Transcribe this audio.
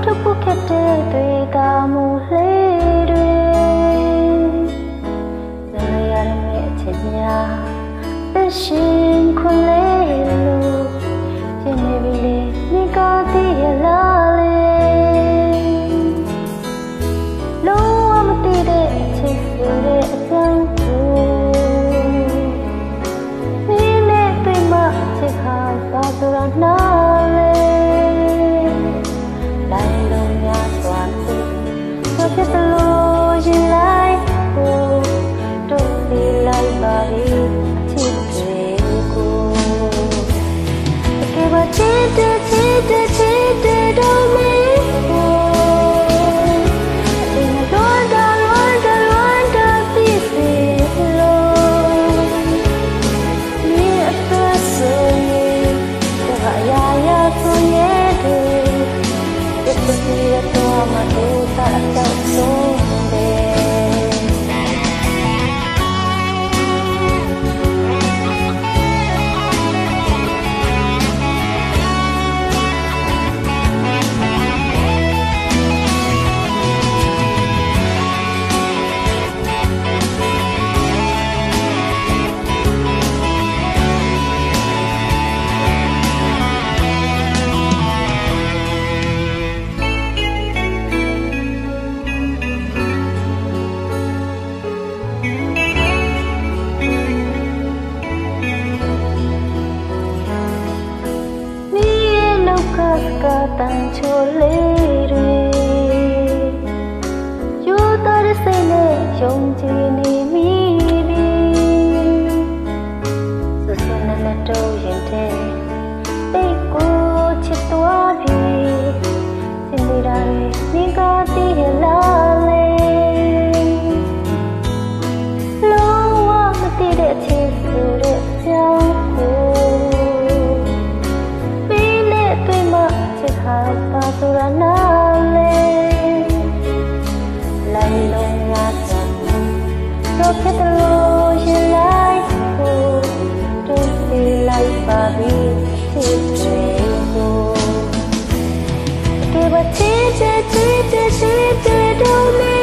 ထုတ်ဖို့ခက်တဲ့တွေ့တာမူလေးတွေဇာရရမယ့်အချက်များသက်ရှင်ခွန်လေးလို့ရှင်းနေပြီလေမိကတည်းရလားလေလုံးဝမသိတဲ့အချက်ဆိုတဲ့အကြောင်းကိုမင်းနဲ့တွေ့မှအချက်ဟာဘာဆိုတာနားလေဖြစ်တယ်လို့ရင်လိုက်ကိုတို့ဒီလိုက်ပါပြီအချစ်တွေကိုတကယ်ပါချစ်တဲ့တော့မင်းကိုအင်းတော့ဒါပြီးစီလို့ဒီအသက်ဆုံးတဲ့ရာရာဆိုရဲ့တဲ့ဒီတော့မတို့တာဆုံးကတန်ချိုလေးတွေယူတော်တဲ့စိတ်နဲ့ယုံကြည်နေမိပြီစစနဲ့တော့ရင်တဲ့တိတ်ကိုချစ်သွားပြီစင်နေတာတွေမိကတည်းရလားလေလုံးဝမသိတဲ့အချစ်ဆိုတဲ့အကြောင်းကိုဟာပါဆိုတာနားလေလိုက်လုံးငါတော့တော့ဖြစ်တယ်လို့ရင်လိုက်ကိုတို့ဒီလိုက်ပါပြီချစ်တွေကိုတကယ်ပါချစ်တဲ့တော့မင်း